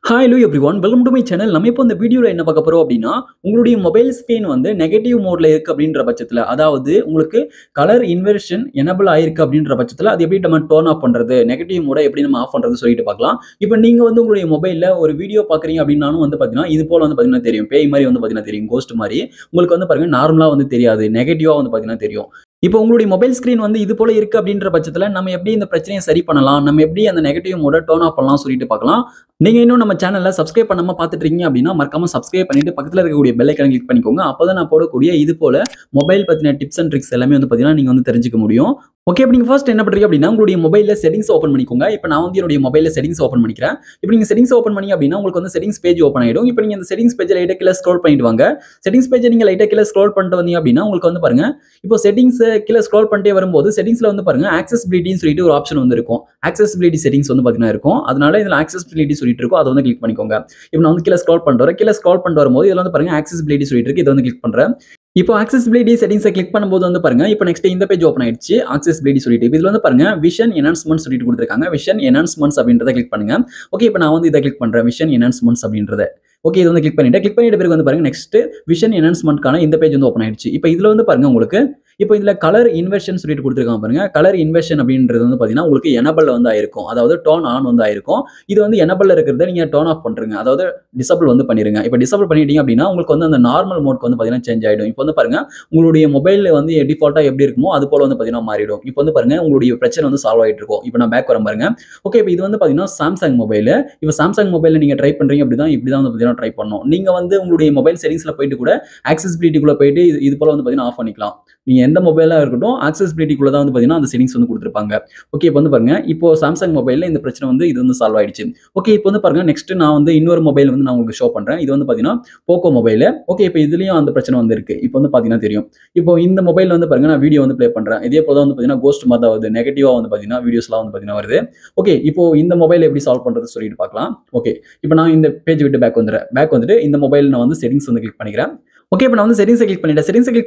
Hi hello everyone welcome to my channel. நம்ம இப்போ இந்த வீடியோவில் என்ன பார்க்க போகிறோம் அப்படின்னா, உங்களுடைய மொபைல் ஸ்க்ரீன் வந்து நெகட்டிவ் மோடில் இருக்குது அப்படின்ற பட்சத்தில், அதாவது உங்களுக்கு கலர் இன்வெர்ஷன் எனபிள் ஆயிருக்கு அப்படின்ற பட்சத்தில் அது எப்படி நம்ம டர்ன் ஆஃப் பண்ணுறது, நெகட்டிவ் மோடை எப்படி நம்ம ஆஃப் பண்ணுறது சொல்லிட்டு பார்க்கலாம். இப்போ நீங்கள் வந்து உங்களுடைய மொபைலில் ஒரு வீடியோ பார்க்குறீங்க அப்படின்னாலும் வந்து பார்த்தீங்கன்னா, இது போல் வந்து பார்த்தீங்கன்னா தெரியும், பேய் மாதிரி வந்து பார்த்தீங்கன்னா தெரியும், கோஸ்ட் மாதிரி உங்களுக்கு வந்து பாருங்கள் நார்மலாக வந்து தெரியாது, நெகட்டிவாக வந்து பார்த்தீங்கன்னா தெரியும். இப்போ உங்களுடைய மொபைல் ஸ்க்ரீன் வந்து இது போல இருக்கு அப்படின்ற பட்சத்தில் நம்ம எப்படி இந்த பிரச்சனையை சரி பண்ணலாம், நம்ம எப்படி அந்த நெகட்டிவ் மோட டர்ன் ஆஃப் பண்ணலாம் சொல்லிட்டு பார்க்கலாம். நீங்க இன்னும் நம்ம சேனல்ல சப்ஸ்கிரைப் பண்ணாம பார்த்துட்டு இருக்கீங்க அப்படின்னா மறக்காம சப்ஸ்கிரைப் பண்ணிட்டு பக்கத்துல இருக்கக்கூடிய பெல் ஐகானை கிளிக் பண்ணிக்கோங்க. அப்பதான் நான் போடக்கூடிய இது போல மொபைல் பத்தின டிப்ஸ் அண்ட் ட்ரிக்ஸ் எல்லாமே வந்து பாத்தீங்கன்னா நீங்க வந்து தெரிஞ்சுக்க முடியும். ஓகே, இப்போ நீங்க ஃபர்ஸ்ட் என்ன பண்றீங்க அப்படின்னா உங்களுடைய மொபைல்ல செட்டிங்ஸ் ஓப்பன் பண்ணிக்கோங்க. இப்போ நான் வந்து என்னுடைய மொபைல்ல செட்டிங்ஸ் ஓப்பன் பண்ணிக்கிறேன். இப்போ நீங்க செட்டிங்ஸ் ஓப்பன் பண்ணி அப்படின்னா உங்களுக்கு வந்து செட்டிங்ஸ் பேஜ் ஓப்பன் ஆயிடும். இப்போ நீங்க இந்த செட்டிங்ஸ் பேஜ் லைட்டா கீழ ஸ்க்ரோல் பண்ணிட்டு வாங்க. செட்டிங்ஸ் பேஜ் நீங்க லைட்டா கீழ ஸ்க்ரோல் பண்ணிட்டு வந்தீங்க அப்படின்னா உங்களுக்கு வந்து பாருங்க, இப்போ செட்டிங்ஸ் கீழ ஸ்க்ரோல் பண்ணிட்டே வரும்போது செட்டிங்ஸ்ல வந்து பாருங்க ஆக்சஸிபிலிட்டின்னு சொல்லிட்டு ஒரு ஆப்ஷன் வந்து இருக்கும். ஆக்சஸிபிலிட்டி செட்டிங்ஸ் வந்து பாத்தீங்கன்னா இருக்கும். அதனால இதுல ஆக்சஸிபிலிட்டி சொல்லிட்டு இருக்கும், அதை வந்து கிளிக் பண்ணிக்கோங்க. இப்போ நான் வந்து கீழ ஸ்க்ரோல் பண்ணிட்டு வரேன். கீழ ஸ்க்ரோல் பண்ணிட்டு வரும்போது இதுல வந்து பாருங்க ஆக்சஸிபிலிட்டி சொல்லிட்டு இருக்கு, இதை வந்து கிளிக் பண்றேன். இப்போ ஆக்சஸிபிலிட்டி செட்டிங்ஸை கிளிக் பண்ணும்போது வந்து பாருங்க, இப்போ நெக்ஸ்ட் இந்த பேஜ் ஓப்பன் ஆயிடுச்சு. ஆக்சஸிபிலிட்டி சொல்லிட்டு இதுல வந்து பாருங்க விஷன் என்ஹான்ஸ்மென்ட் சொல்லிட்டு கொடுத்துருக்காங்க. விஷன் என்ஹான்ஸ்மென்ட்ஸ் அப்படின்றத கிளிக் பண்ணுங்க. ஓகே, இப்போ நான் வந்து இதை கிளிக் பண்றேன், விஷன் என்ஹான்ஸ்மென்ட்ஸ் அப்படின்றத. ஓகே, இது வந்து கிளிக் பண்ணிட்ட பிறகு வந்து பாருங்க நெக்ஸ்ட் விஷன் என்ஹான்ஸ்மென்ட்கான இந்த பேஜ் வந்து ஓப்பன் ஆயிடுச்சு. இப்போ இதுல வந்து பாருங்க உங்களுக்கு இப்போ இதுல கலர் இன்வெர்ஷன் சொல்லிட்டு கொடுத்துருக்காங்க பாருங்க. கலர் இன்வெர்ஷன் அப்படின்றது வந்து பாத்தீங்கன்னா உங்களுக்கு எனபிள் வந்து ஆயிருக்கும், அதாவது டர்ன் ஆன் வந்து ஆயிருக்கும். இது வந்து எனபிள் இருக்கிறத நீங்க டர்ன் ஆஃப் பண்றீங்க, அதாவது டிசபிள் வந்து பண்ணிருங்க. இப்போ டிசபிள் பண்ணிட்டீங்க அப்படின்னா உங்களுக்கு வந்து அந்த நார்மல் மோட்க்கு வந்து பாத்தீங்கன்னா சேஞ்ச் ஆயிடும். இப்போ வந்து பாருங்க உங்களுடைய மொபைல் வந்து டிஃபால்ட்டா எப்படி இருக்குமோ அது போல வந்து பாத்தீங்கன்னா மாறிடும். இப்போ வந்து பாருங்க உங்களுடைய பிரச்சனை வந்து சால்வ் ஆயிட்டு இருக்கும். இப்போ நான் பேக் வரேன் பாருங்க. ஓகே, இப்போ இது வந்து பாத்தீங்கன்னா சாம்சங் மொபைல். இப்போ சாம்சங் மொபைல் நீங்க ட்ரை பண்றீங்க அப்படிதான் இப்படிதான் வந்து பாத்தீங்கன்னா ட்ரை பண்ணணும். நீங்க வந்து உங்களுடைய மொபைல் செட்டிங்ஸ்ல போயிட்டு கூட ஆக்சஸிபிலிட்டிக்குள்ள போயிட்டு இது போல வந்து பாத்தீங்கன்னா ஆஃப் பண்ணிக்கலாம். நீங்க எந்த மொபைலா இருக்கட்டும் ஆக்சஸிபிலிட்டிக்குள்ள தான் வந்து பாத்தீங்கன்னா அந்த செட்டிங்ஸ் வந்து கொடுத்துருப்பாங்க. ஓகே, இப்போ வந்து பாருங்க இப்போ சாம்சங் மொபைல்ல இந்த பிரச்சனை வந்து இது வந்து சால்வ் ஆயிடுச்சு. ஓகே, இப்போ வந்து பாருங்க நெக்ஸ்ட் நான் வந்து இன்னொரு மொபைல் வந்து நான் உங்களுக்கு ஷோ பண்றேன். இது வந்து பாத்தீங்கன்னா போக்கோ மொபைல். ஓகே, இப்போ இதுலயும் அந்த பிரச்சனை வந்து இருக்கு. இப்போ வந்து பாத்தீங்கன்னா தெரியும். இப்போ இந்த மொபைல் வந்து பாருங்க நான் வீடியோ வந்து ப்ளே பண்றேன். இதே போல வந்து பாத்தீங்கன்னா கோஸ்ட் மாதிரி தான் வருது, நெகட்டிவா வந்து பாத்தீங்கன்னா வீடியோஸ்லாம் வந்து பாத்தீங்கன்னா வருது. ஓகே, இப்போ இந்த மொபைல் எப்படி சால்வ் பண்றது சொல்லிட்டு பார்க்கலாம். ஓகே, இப்போ நான் இந்த பேஜ் விட்டு பேக் வந்துட்டு இந்த மொபைல் நான் வந்து செட்டிங்ஸ் வந்து கிளிக் பண்ணிக்கிறேன். ஓகே, இப்போ நான் வந்து செட்டிங்ஸ் கிளிக்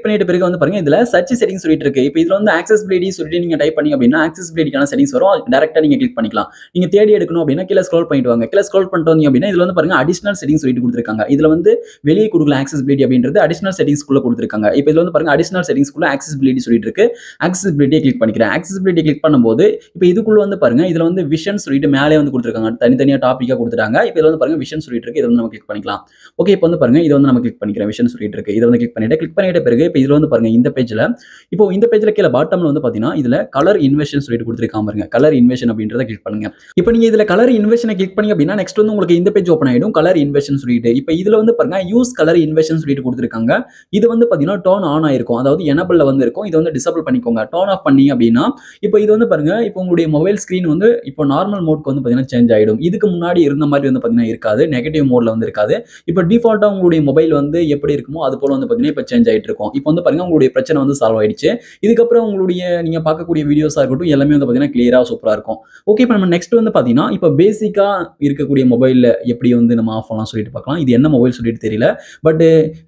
பண்ணிட்ட பிறகு வந்து பாருங்க இதுல சர்ச் செட்டிங்ஸ் சொல்லிட்டு இருக்கு. இப்போ இதுல வந்து ஆக்சஸிபிலிட்டி சொல்லிட்டு நீங்க டைப் பண்ணீங்க அப்படின்னா ஆக்சஸிபிலிட்டிக்கான செட்டிங்ஸ் வரும். டைரக்டா நீங்க கிளிக் பண்ணிக்கலாம். நீங்க தேடி எடுக்கணும் அப்படின்னா கீழ ஸ்க்ரோல் பண்ணிட்டு வாங்க. கீழ ஸ்க்ரோல் பண்ணிட்டு வந்தீங்க அப்படின்னா இதுல வந்து பாருங்க அடிஷனல் செட்டிங்ஸ் சொல்லிட்டு கொடுத்திருக்காங்க. இதுல வந்து வெளியே கொடுக்கல ஆக்சஸிபிலிட்டி அப்படின்றது அடிஷனல் செட்டிங்ஸ்க்குள்ள கொடுத்திருக்காங்க. இப்போ இதுல வந்து பாருங்க அடிஷனல் செட்டிங்ஸ்க்குள்ள ஆக்சஸிபிலிட்டி சொல்லிட்டு இருக்கு. ஆக்சஸிபிலிட்டியை கிளிக் பண்ணிக்கிறேன். ஆக்சஸிபிலிட்டி கிளிக் பண்ணும்போது இப்போ இதுக்குள்ள வந்து பாருங்க இதுல வந்து விஷன் சொல்லிட்டு மேலே வந்து கொடுத்திருக்காங்க, தனித்தனியா டாபிக்கா கொடுத்துட்டாங்க. இப்போ இதுல வந்து பாருங்க விஷன் சொல்லிட்டு இருக்கு, இதை வந்து நம்ம கிளிக் பண்ணிக்கலாம். ஓகே, இப்போ வந்து பாருங்க இதை வந்து நம்ம கிளிக் பண்ணிக்கிறேன். விஷன் சொல்லிட்டு இருக்கு, இதை வந்து கிளிக் பண்ணிட்ட பிறகு இப்போ இதுல வந்து பாருங்க இந்த பேஜ்ல கீழ பாட்டம்ல வந்து பாத்தீங்கன்னா இதுல கலர் இன்வெர்ஷன் சொல்லிட்டு கொடுத்திருக்காங்க பாருங்க. கலர் இன்வெர்ஷன் அப்படின்றத கிளிக் பண்ணுங்க. இப்போ நீங்க இதுல கலர் இன்வெர்ஷனை கிளிக் பண்ணீங்க அப்படின்னா நெக்ஸ்ட் வந்து உங்களுக்கு இந்த பேஜ் ஓப்பன் ஆயிடும், கலர் இன்வெர்ஷன் சொல்லிட்டு. இப்போ இதுல வந்து பாருங்க யூஸ் கலர் இன்வெர்ஷன் சொல்லிட்டு கொடுத்திருக்காங்க. இது வந்து பாத்தீங்கன்னா டர்ன் ஆன் ஆயிருக்கும், அதாவது எனபிள்ல வந்து இருக்கும். இது வந்து டிசபிள் பண்ணிக்கோங்க. டர்ன் ஆஃப் பண்ணீங்க அப்படின்னா இப்போ இது வந்து பாருங்க இப்போ உங்களுடைய மொபைல் ஸ்கிரீன் வந்து இப்போ நார்மல் மோட்க்கு வந்து பாத்தீங்கன்னா சேஞ்ச் ஆயிடும். இதுக்கு முன்னாடி இருந்த மாதிரி வந்து பாத்தீங்கன்னா இருக்காது, நெகட்டிவ் மோட்ல வந்து இருக்காது. இப்போ டிஃபால்ட்டா உங்களுடைய மொபைல் வந்து எப்படி இருக்குமோ அது போல வந்து பாத்தீங்கன்னா இப்போ சேஞ்ச் ஆயிட்டு இருக்கும். இப்போ வந்து பாருங்க உங்களுடைய பிரச்சனை வந்து சால்வ் ஆயிடுச்சு. இதுக்கப்புறம் உங்களுடைய நீங்க பார்க்கக்கூடிய வீடியோஸா இருக்கட்டும் எல்லாமே வந்து பாத்தீங்கன்னா கிளியரா சூப்பரா இருக்கும். ஓகே, இப்போ நம்ம நெக்ஸ்ட் வந்து பாத்தீங்கன்னா இப்போ பேசிக்கா இருக்கக்கூடிய மொபைல்ல எப்படி வந்து நம்ம ஆஃப் பண்ணலாம் சொல்லிட்டு பார்க்கலாம். இது என்ன மொபைல் சொல்லிட்டு தெரியல, பட்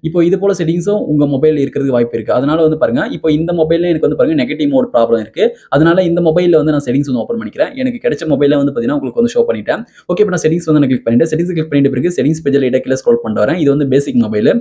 இப்போ இது போல செட்டிங்ஸும் உங்க மொபைல்ல இருக்கிறதுக்கு வாய்ப்பு இருக்கு. அதனால வந்து பாருங்க இப்போ இந்த மொபைல்ல எனக்கு வந்து பாருங்க நெகட்டிவ் மோட் ப்ராப்ளம் இருக்கு. அதனால இந்த மொபைல்ல வந்து நான் செட்டிங்ஸ் வந்து ஓப்பன் பண்ணிக்கிறேன். எனக்கு கிடைச்ச மொபைல்ல வந்து பாத்தீங்கன்னா உங்களுக்கு வந்து ஷோ பண்ணிட்டேன். ஓகே, இப்போ நான் செட்டிங்ஸ் வந்து நான் கிளிக் பண்ணிட்டேன். செட்டிங்ஸ் கிளிக் பண்ணிட்ட பிறகு செட்டிங்ஸ் பேஜ்ல லைட்டா கீழ ஸ்க்ரோல் பண்ணிட்டு வரேன். இது வந்து பேசிக் மொபைல்,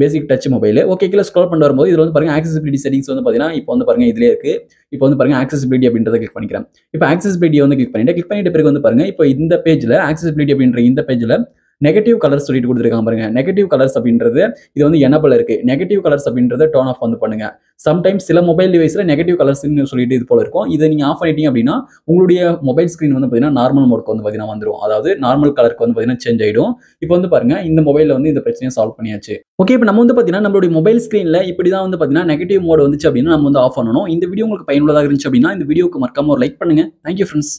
பேசிக் டச் மொபைல். ஓகே, கீழ ஸ்க்ரோல் பண்ணிட்டு வரும்போது இதுல வந்து பாருங்க ஆக்சஸிபிலிட்டி செட்டிங்ஸ் வந்து பாத்தீங்கன்னா இப்போ வந்து பாருங்க இதுலயே இருக்கு. இப்போ வந்து பாருங்க ஆக்சஸிபிலிட்டி அப்படின்றத கிளிக் பண்ணிக்கிறேன். இப்போ ஆக்சஸிபிலிட்டி வந்து கிளிக் பண்ணிட்ட பிறகு வந்து பாருங்க இப்போ இந்த பேஜ்ல ஆக்சஸிபிலிட்டி அப்படின்ற இந்த பேஜ்ல நெகட்டிவ் கலர்ஸ் சொல்லிட்டு கொடுத்துருக்காங்க பாருங்க. நெகட்டிவ் கலர்ஸ் அப்படின்றது இது வந்து எனபிள் இருக்கு. நெகட்டிவ் கலர்ஸ் அப்படின்றத டர்ன் ஆஃப் வந்து பண்ணுங்க. சம்டைம்ஸ் சில மொபைல் டிவைஸ்ல நெகட்டிவ் கலர்ஸ்னு சொல்லிட்டு இது போல இருக்கும். இதை நீங்க ஆஃப் பண்ணிட்டீங்க அப்படின்னா உங்களுடைய மொபைல் ஸ்கிரீன் வந்து பாத்தீங்கன்னா நார்மல் மோட்க்கு வந்து பாத்தீங்கன்னா வந்துரும், அதாவது நார்மல் கலருக்கு வந்து பாத்தீங்கன்னா சேஞ்ச் ஆயிடும். இப்போ வந்து பாருங்க இந்த மொபைல்ல வந்து இந்த பிரச்சனையை சால்வ் பண்ணியாச்சு. ஓகே, இப்போ நம்ம வந்து பாத்தீங்கன்னா நம்மளுடைய மொபைல் ஸ்கிரீன்ல இப்படிதான் வந்து பாத்தீங்கன்னா நெகட்டிவ் மோட் வந்துச்சு அப்படின்னா நம்ம வந்து ஆஃப் பண்ணணும். இந்த வீடியோ உங்களுக்கு பயனுள்ளதாக இருந்துச்சு அப்படின்னா இந்த வீடியோக்கு மறக்காம ஒரு லைக் பண்ணுங்க. Thank you friends.